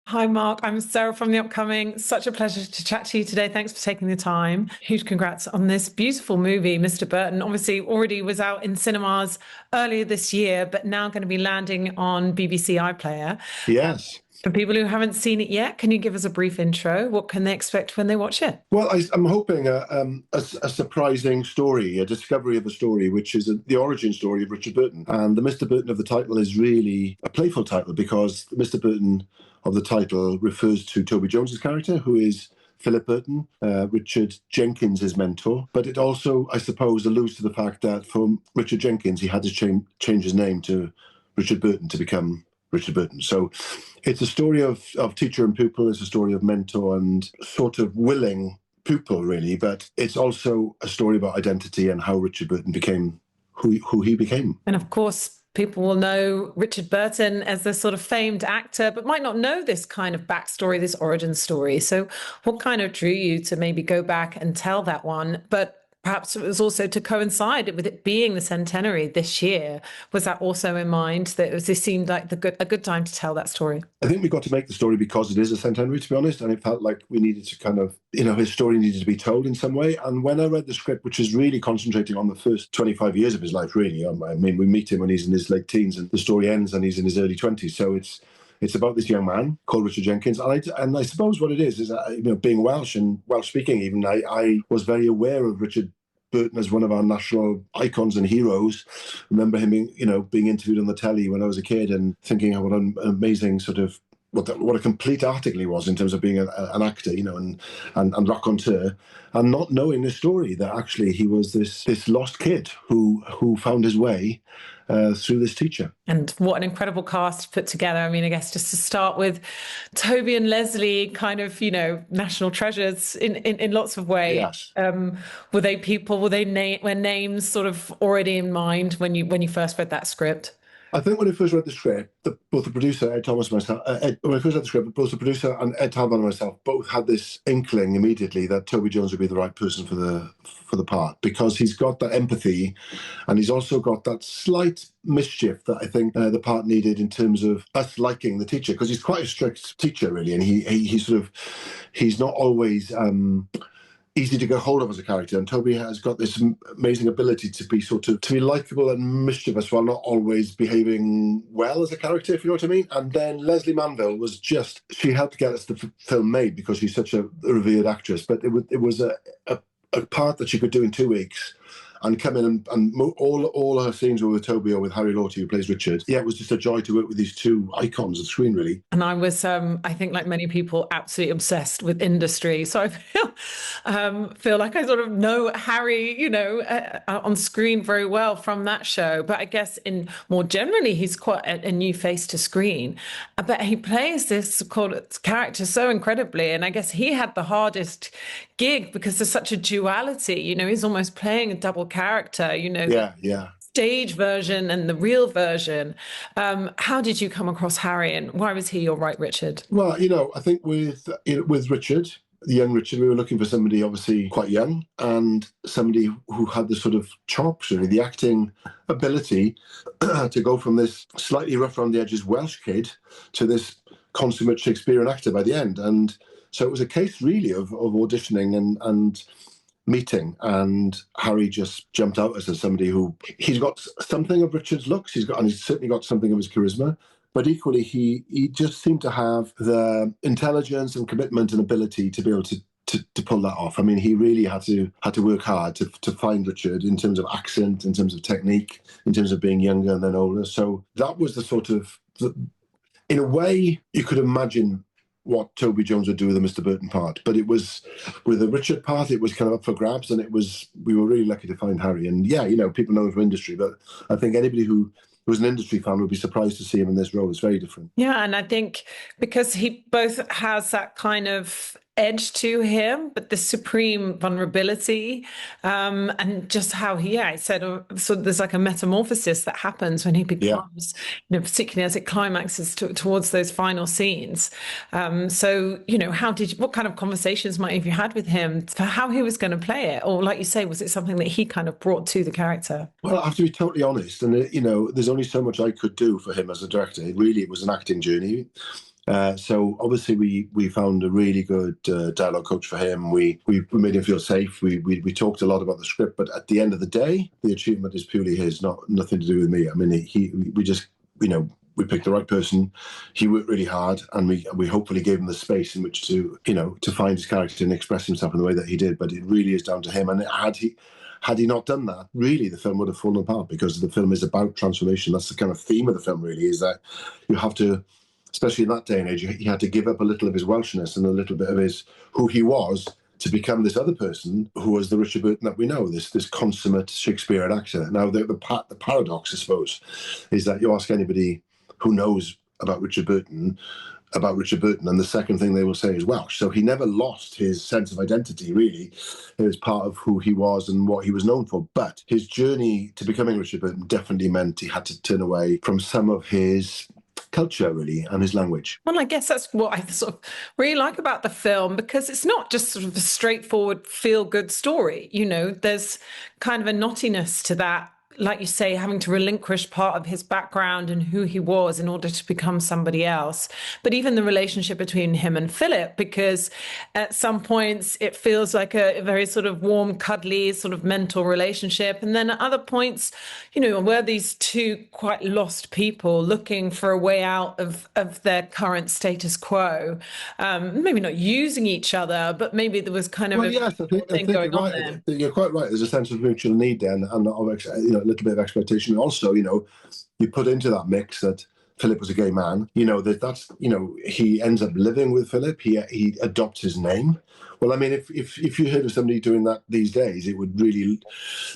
Hi, Mark. I'm Sarah from The Upcoming. Such a pleasure to chat to you today. Thanks for taking the time. Huge congrats on this beautiful movie, Mr. Burton. Obviously, already was out in cinemas earlier this year, but now going to be landing on BBC iPlayer. Yes. For people who haven't seen it yet, can you give us a brief intro? What can they expect when they watch it? Well, I'm hoping a surprising story, a discovery of a story, which is the origin story of Richard Burton. And the Mr. Burton of the title is really a playful title because the Mr. Burton of the title refers to Toby Jones's character, who is Philip Burton, Richard Jenkins' mentor. But it also, I suppose, alludes to the fact that for Richard Jenkins, he had to change his name to Richard Burton to become Richard Burton. So it's a story of teacher and pupil. It's a story of mentor and sort of willing pupil, really. But it's also a story about identity and how Richard Burton became who he became. And of course, people will know Richard Burton as the sort of famed actor, but might not know this kind of backstory, this origin story. So what kind of drew you to maybe go back and tell that one? But perhaps it was also to coincide with it being the centenary this year. Was that also in mind that this seemed like a good time to tell that story? I think we got to make the story because it is a centenary, to be honest, and it felt like we needed to kind of, his story needed to be told in some way. And when I read the script, which is really concentrating on the first 25 years of his life, really, I mean, we meet him when he's in his late teens and the story ends and he's in his early 20s. So it's about this young man called Richard Jenkins. And I suppose what it is being Welsh and Welsh speaking even, I was very aware of Richard Burton as one of our national icons and heroes. Remember him being interviewed on the telly when I was a kid and thinking what an amazing sort of what a complete article he was in terms of being an actor, and raconteur, and not knowing the story that actually he was this lost kid who found his way through this teacher. And what an incredible cast put together. I mean, I guess just to start with, Toby and Leslie, kind of, national treasures in lots of ways. Yes. Were they people? Were names sort of already in mind when you first read that script? I think when I first read the script, both the producer, Ed Thomas, and myself, when I first read the script, both the producer and Ed Talbot and myself both had this inkling immediately that Toby Jones would be the right person for the part, because he's got that empathy and he's also got that slight mischief that I think the part needed in terms of us liking the teacher, because he's quite a strict teacher, really, and he's not always easy to get hold of as a character, and Toby has got this amazing ability to be likable and mischievous while not always behaving well as a character, if you know what I mean. And then Leslie Manville she helped get us the film made because she's such a revered actress, but it was a part that she could do in 2 weeks and come in and all her scenes were with Toby or with Harry Lawty, who plays Richard. Yeah, it was just a joy to work with these two icons of the screen, really. And I was, I think, like many people, absolutely obsessed with industry. So I feel like I sort of know Harry, on screen very well from that show. But I guess more generally, he's quite a new face to screen. But he plays this character so incredibly. And I guess he had the hardest gig because there's such a duality. He's almost playing a double character. Yeah. Stage version and the real version. How did you come across Harry, and why was he your right Richard? Well, I think with Richard, the young Richard, we were looking for somebody obviously quite young and somebody who had the sort of chops, really, the acting ability to go from this slightly rough around the edges Welsh kid to this consummate Shakespearean actor by the end. And so it was a case really of auditioning and meeting, and Harry just jumped out as somebody he's got something of Richard's looks, and he's certainly got something of his charisma, but equally he just seemed to have the intelligence and commitment and ability to be able to pull that off. I mean, he really had to work hard to find Richard in terms of accent, in terms of technique, in terms of being younger and then older. So that was the sort of, in a way, you could imagine what Toby Jones would do with the Mr. Burton part. But it was, with the Richard part, it was kind of up for grabs, and we were really lucky to find Harry. And yeah, people know him from industry, but I think anybody who was an industry fan would be surprised to see him in this role. It's very different. Yeah, and I think because he both has that kind of edge to him, but the supreme vulnerability, and just how he said, so there's like a metamorphosis that happens when he becomes, particularly as it climaxes towards those final scenes. So, what kind of conversations might have you had with him for how he was going to play it? Or like you say, was it something that he kind of brought to the character? Well, I have to be totally honest, and there's only so much I could do for him as a director. It was an acting journey. So obviously we found a really good dialogue coach for him. We made him feel safe. We talked a lot about the script, but at the end of the day, the achievement is purely his, nothing to do with me. I mean, we just, we picked the right person. He worked really hard, and we hopefully gave him the space in which to, to find his character and express himself in the way that he did. But it really is down to him. And had he not done that, really, the film would have fallen apart, because the film is about transformation. That's the kind of theme of the film, really, is that you have to, especially in that day and age, he had to give up a little of his Welshness and a little bit of who he was, to become this other person who was the Richard Burton that we know, this consummate Shakespearean actor. Now, the paradox, I suppose, is that you ask anybody who knows about Richard Burton, and the second thing they will say is Welsh. So he never lost his sense of identity, really. It was part of who he was and what he was known for. But his journey to becoming Richard Burton definitely meant he had to turn away from some of his culture, really, and his language. Well, I guess that's what I sort of really like about the film, because it's not just sort of a straightforward feel-good story. There's kind of a knottiness to that, like you say, having to relinquish part of his background and who he was in order to become somebody else. But even the relationship between him and Philip, because at some points it feels like a very sort of warm, cuddly sort of mentor relationship. And then at other points, were these two quite lost people looking for a way out of their current status quo, maybe not using each other, but maybe there was kind of yes, I think going you're on right. there. You're quite right. There's a sense of mutual need there, and a little bit of expectation. Also, you put into that mix that Philip was a gay man. He ends up living with Philip. He adopts his name. Well, I mean, if you heard of somebody doing that these days, it would really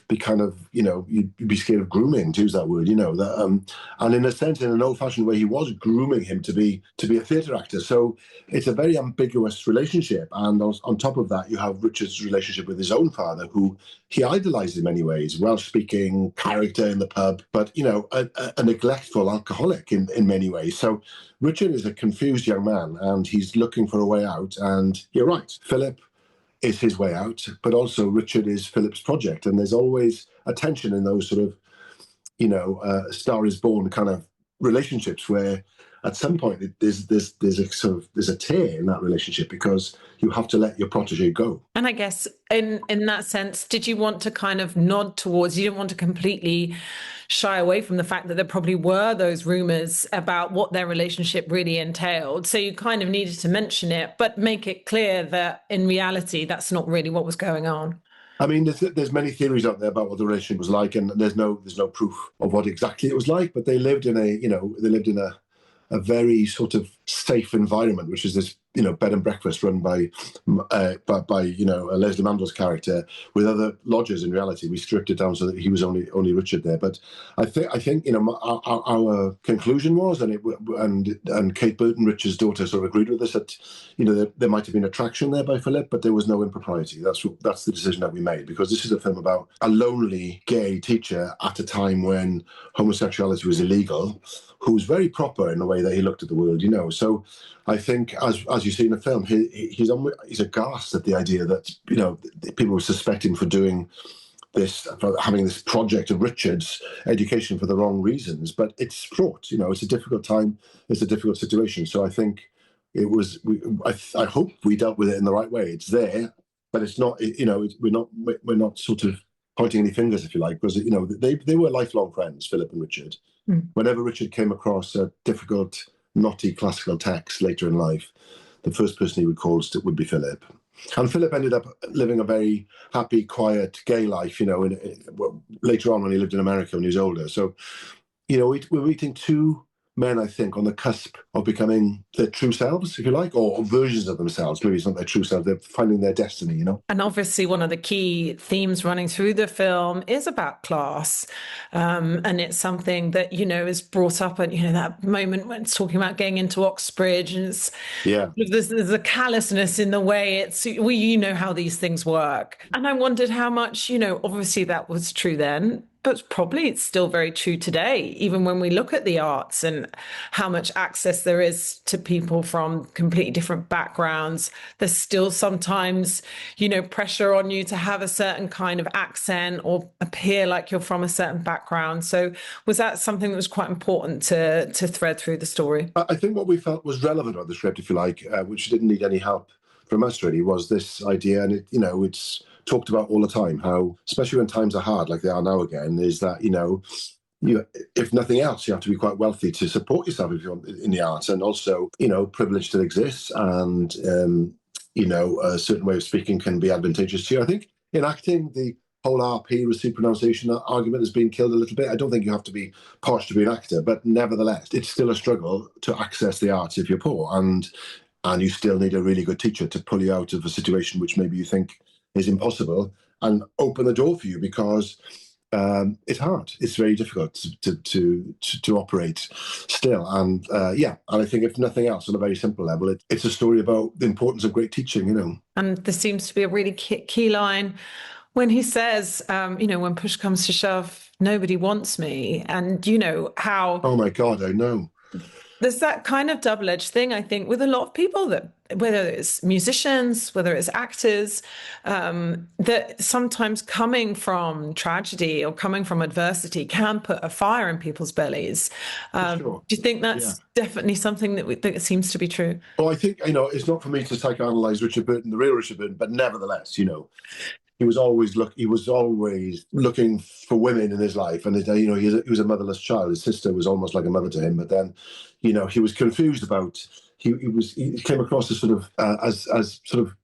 be kind of, you'd be scared of grooming, to use that word, and in a sense, in an old-fashioned way, he was grooming him to be a theatre actor. So it's a very ambiguous relationship. And on top of that, you have Richard's relationship with his own father, who he idolized in many ways, Welsh-speaking character in the pub, but, a neglectful alcoholic in many ways. So Richard is a confused young man, and he's looking for a way out. And you're right, Philip is his way out, but also Richard is Philip's project. And there's always a tension in those sort of, Star is Born kind of relationships, where at some point there's a tear in that relationship, because you have to let your protege go. And I guess in that sense, did you want to kind of nod towards, you didn't want to completely shy away from the fact that there probably were those rumors about what their relationship really entailed. So you kind of needed to mention it, but make it clear that in reality, that's not really what was going on. I mean, there's many theories out there about what the relationship was like, and there's no proof of what exactly it was like. But they lived in a very sort of safe environment, which is this bed and breakfast run by Leslie Manville's character with other lodgers. In reality, we stripped it down so that he was only Richard there. But I think our conclusion was, and Kate Burton, Richard's daughter, sort of agreed with us, that there might have been attraction there by Philip, but there was no impropriety. That's the decision that we made, because this is a film about a lonely gay teacher at a time when homosexuality was illegal, who's very proper in the way that he looked at the world. So I think, as you see in the film, he's aghast at the idea that people were suspecting for doing this, for having this project of Richard's education for the wrong reasons. But it's fraught. It's a difficult time. It's a difficult situation. So I think it was. I hope we dealt with it in the right way. It's there, but it's not. We're not sort of pointing any fingers, if you like, because they were lifelong friends, Philip and Richard. Whenever Richard came across a difficult, knotty classical text later in life, the first person he would call would be Philip. And Philip ended up living a very happy, quiet, gay life, later on when he lived in America when he was older. So, we're meeting two men, I think, on the cusp of becoming their true selves, if you like, or versions of themselves. Maybe it's not their true selves, they're finding their destiny, And obviously one of the key themes running through the film is about class. And it's something that, is brought up at, that moment when it's talking about getting into Oxbridge, and there's a callousness in the way how these things work. And I wondered how much, obviously that was true then. but probably it's still very true today, even when we look at the arts and how much access there is to people from completely different backgrounds. There's still sometimes, pressure on you to have a certain kind of accent or appear like you're from a certain background. So was that something that was quite important to thread through the story? I think what we felt was relevant about the script, if you like, which didn't need any help from us really, was this idea, and it's talked about all the time, how, especially when times are hard like they are now again, is that, if nothing else, you have to be quite wealthy to support yourself if you're in the arts, and also, privilege still exists, and, a certain way of speaking can be advantageous to you. I think in acting, the whole RP, receipt pronunciation argument, has been killed a little bit. I don't think you have to be posh to be an actor, but nevertheless, it's still a struggle to access the arts if you're poor, and you still need a really good teacher to pull you out of a situation which maybe you think is impossible and open the door for you, because it's hard. It's very difficult to operate still. And and I think if nothing else, on a very simple level, it's a story about the importance of great teaching, And there seems to be a really key line when he says, when push comes to shove, nobody wants me. And how... Oh my God, I know. There's that kind of double-edged thing, I think, with a lot of people, that whether it's musicians, whether it's actors, that sometimes coming from tragedy or coming from adversity can put a fire in people's bellies. Sure. Do you think that's definitely something that seems to be true? Well, I think, it's not for me to psychoanalyze Richard Burton, the real Richard Burton, but nevertheless, he was always looking for women in his life, and he was a motherless child. His sister was almost like a mother to him, but then, he was confused about. He came across as sort of as sort of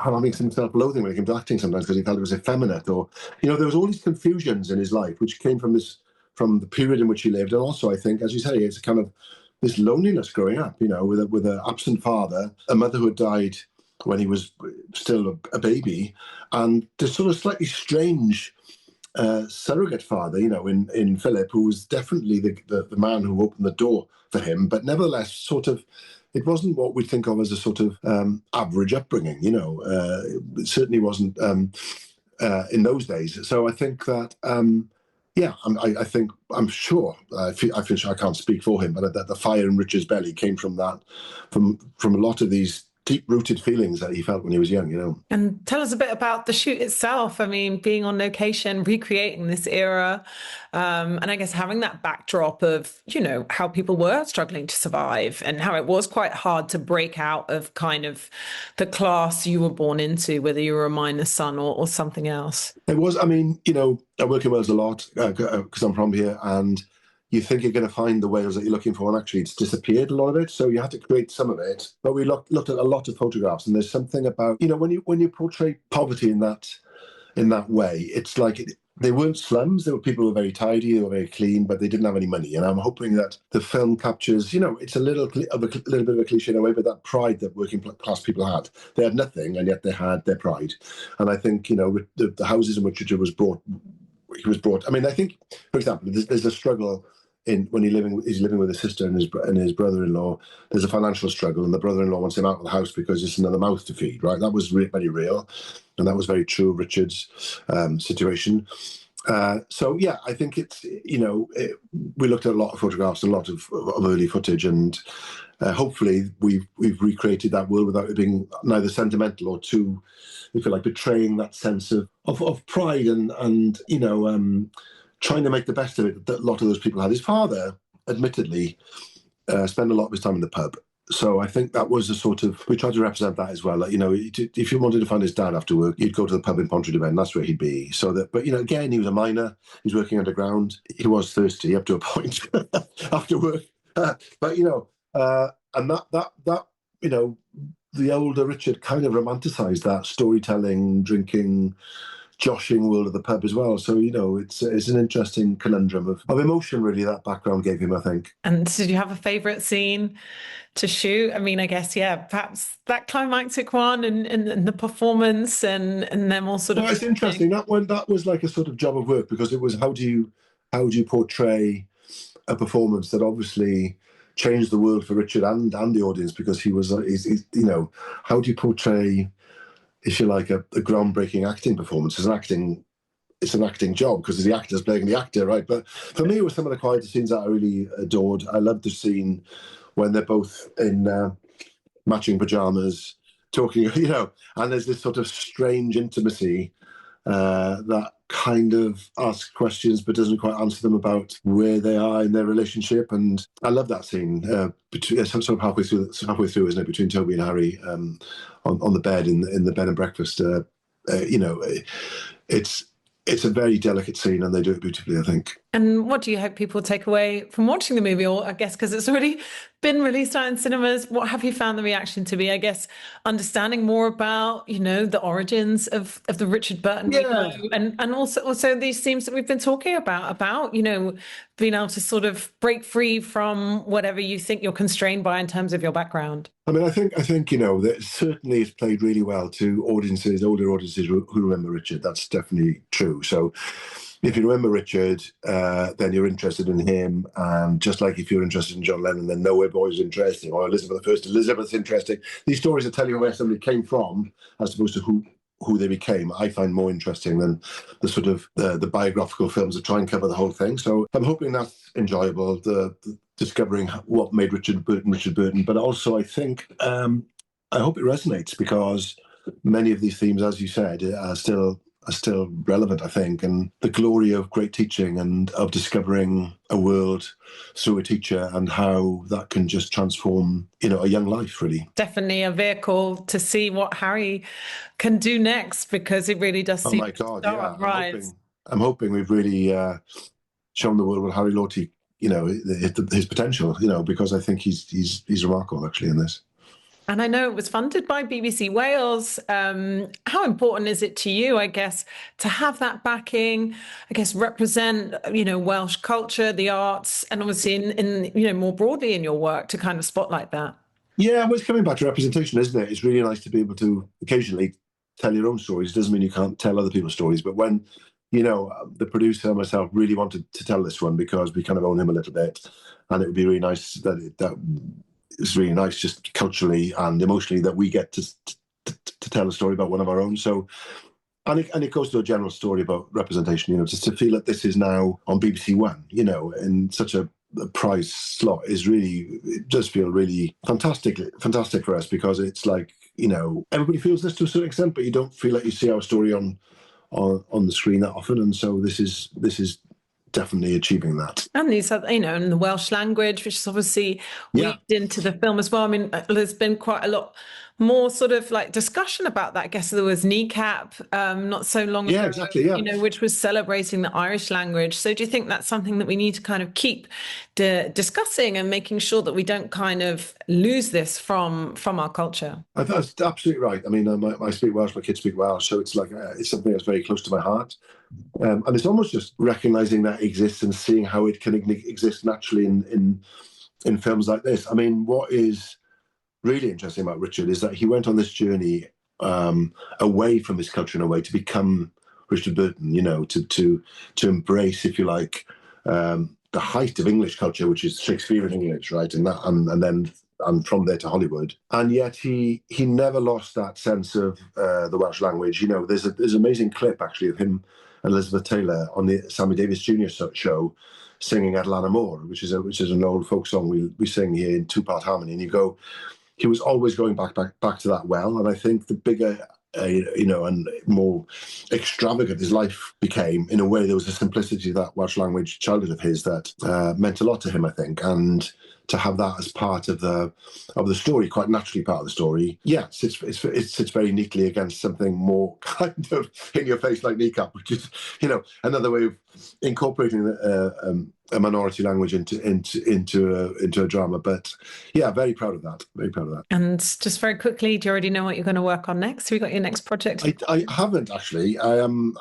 having some self-loathing when it came to acting sometimes, because he felt it was effeminate, or there was all these confusions in his life which came from the period in which he lived, and also I think, as you say, it's a kind of this loneliness growing up, with an absent father, a mother who had died when he was still a baby, and this sort of slightly strange surrogate father, in Philip, who was definitely the man who opened the door for him, but nevertheless, sort of, it wasn't what we think of as a sort of average upbringing, it certainly wasn't in those days. So I think that, I'm sure, I can't speak for him, but that the fire in Richard's belly came from that, from a lot of these deep-rooted feelings that he felt when he was young, And tell us a bit about the shoot itself. I mean, being on location, recreating this era, and I guess having that backdrop of, how people were struggling to survive and how it was quite hard to break out of kind of the class you were born into, whether you were a miner's son or something else. It was, I work in Wales a lot because I'm from here, and you think you're going to find the Wales that you're looking for, and actually it's disappeared, a lot of it. So you had to create some of it. But we looked at a lot of photographs, and there's something about, when you portray poverty in that way, it's like they weren't slums. There were people who were very tidy, they were very clean, but they didn't have any money. And I'm hoping that the film captures, it's a little bit of a cliche in a way, but that pride that working class people had. They had nothing, and yet they had their pride. And I think, the houses in which Richard was brought. I think, for example, there's a struggle when he's living with his sister and his brother-in-law. There's a financial struggle, and the brother-in-law wants him out of the house because it's another mouth to feed. Right, that was very real, and that was very true of Richard's situation. I think it's we looked at a lot of photographs, a lot of early footage, and hopefully we've recreated that world without it being neither sentimental or too, if you like, betraying that sense of pride and trying to make the best of it that a lot of those people had. His father, admittedly, spent a lot of his time in the pub. So I think that was a sort of, we tried to represent that as well. Like, if you wanted to find his dad after work, you'd go to the pub in Pontrydyfen, that's where he'd be. But again, he was a miner, he was working underground, he was thirsty up to a point after work. And that the older Richard kind of romanticised that storytelling, drinking, joshing world of the pub as well. So, it's an interesting conundrum of emotion, really, that background gave him, I think. And did you have a favourite scene to shoot? I mean, I guess, perhaps that climactic one and the performance and them all sort of... Well, it's interesting. That was like a sort of job of work, because it was how do you portray a performance that obviously changed the world for Richard and the audience, because he was, how do you portray, if you like, a groundbreaking acting performance as an acting it's an acting job because the actor's playing the actor, right? But for me, it was some of the quieter scenes that I really adored. I loved the scene when they're both in matching pajamas, talking, and there's this sort of strange intimacy that kind of asks questions but doesn't quite answer them about where they are in their relationship. And I love that scene between sort of halfway through, isn't it, between Toby and Harry on the bed in the bed and breakfast. It's a very delicate scene, and they do it beautifully, I think. And what do you hope people take away from watching the movie? Or I guess because it's already been released out in cinemas, what have you found the reaction to be? I guess understanding more about, the origins of the Richard Burton, and also these themes that we've been talking about, being able to sort of break free from whatever you think you're constrained by in terms of your background. I mean, I think that certainly it's played really well to older audiences who remember Richard. That's definitely true. So if you remember Richard, then you're interested in him. And just like if you're interested in John Lennon, then Nowhere Boy is interesting, or Elizabeth's interesting. These stories that tell you where somebody came from, as opposed to who they became, I find more interesting than the sort of the biographical films that try and cover the whole thing. So I'm hoping that's enjoyable, the discovering what made Richard Burton. But also I think, I hope it resonates, because many of these themes, as you said, are still relevant, I think, and the glory of great teaching and of discovering a world through a teacher and how that can just transform, a young life, really. Definitely a vehicle to see what Harry can do next, because it really does seem. Oh my God, yeah. I'm hoping we've really shown the world what Harry Lorty, his potential, because I think he's remarkable actually in this. And I know it was funded by BBC Wales. How important is it to you, I guess, to have that backing, I guess, represent, Welsh culture, the arts, and obviously in more broadly in your work to kind of spotlight that? Yeah, well, it's coming back to representation, isn't it? It's really nice to be able to occasionally tell your own stories. It doesn't mean you can't tell other people's stories, but when, the producer and myself really wanted to tell this one because we kind of own him a little bit, and it would be really nice that it's really nice just culturally and emotionally that we get to tell a story about one of our own. So, and it goes to a general story about representation, just to feel that this is now on BBC One, in such a prize slot it does feel really fantastic for us, because it's like, everybody feels this to a certain extent, but you don't feel like you see our story on the screen that often. And so this is definitely achieving that. And these are, in the Welsh language, which is obviously weaved into the film as well. I mean, there's been quite a lot more sort of like discussion about that. I guess there was Kneecap not so long ago, exactly, which was celebrating the Irish language. So do you think that's something that we need to kind of keep discussing and making sure that we don't kind of lose this from our culture? I think that's absolutely right. I mean, I speak Welsh, my kids speak Welsh, so it's like it's something that's very close to my heart. And it's almost just recognizing that exists and seeing how it can exist naturally in films like this. I mean, what is really interesting about Richard is that he went on this journey away from his culture in a way to become Richard Burton, to embrace, if you like, the height of English culture, which is Shakespearean English, right? And from there to Hollywood. And yet he never lost that sense of the Welsh language. There's an amazing clip actually of him and Elizabeth Taylor on the Sammy Davis Jr. show singing Adlan Amor, which is an old folk song we sing here in two-part harmony. And he was always going back to that well. And I think the bigger, and more extravagant his life became, in a way, there was a simplicity of that Welsh language childhood of his that meant a lot to him, I think. And to have that as part of the story, quite naturally part of the story, it sits very neatly against something more kind of in your face like Kneecap, which is another way of incorporating a minority language into a drama. But yeah, very proud of that. Very proud of that. And just very quickly, do you already know what you're going to work on next? Have you got your next project? I haven't actually. I'm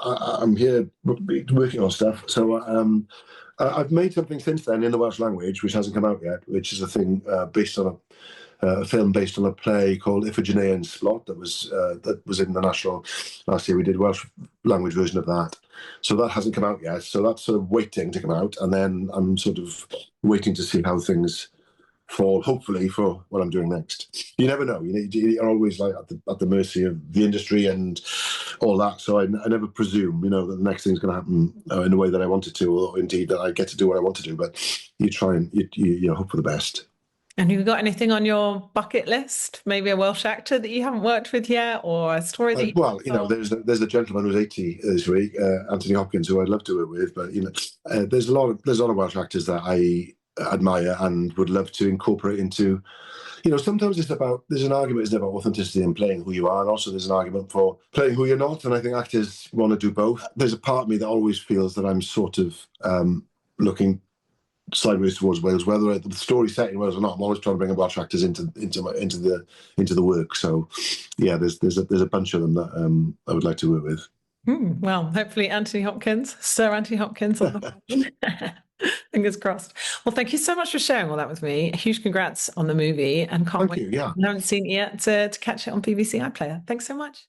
here working on stuff. So I've made something since then in the Welsh language, which hasn't come out yet, which is a thing based on a film based on a play called Iphigenia in Splot that was in the National last year. We did a Welsh language version of that. So that hasn't come out yet. So that's sort of waiting to come out. And then I'm sort of waiting to see how things fall, hopefully, for what I'm doing next. You never know. You're always like at the mercy of the industry and all that. So I never presume, you know, that the next thing's going to happen in the way that I want it to, or indeed that I get to do what I want to do. But you try and you hope for the best. And have you got anything on your bucket list? Maybe a Welsh actor that you haven't worked with yet, or a story that Well, you know, there's a gentleman who's 80 this week, Anthony Hopkins, who I'd love to work with. But you know, there's a lot of Welsh actors that I admire and would love to incorporate into. You know, sometimes there's an argument, isn't it, about authenticity and playing who you are, and also there's an argument for playing who you're not. And I think actors want to do both. There's a part of me that always feels that I'm sort of looking sideways towards Wales, whether the story's set in Wales or not. I'm always trying to bring Welsh actors into the work. So, yeah, there's a bunch of them that I would like to work with. Well, hopefully Anthony Hopkins, Sir Anthony Hopkins on the fingers crossed. Well, thank you so much for sharing all that with me. A huge congrats on the movie, and can't wait. Thank you. Yeah, I haven't seen it yet to catch it on BBC iPlayer. Thanks so much.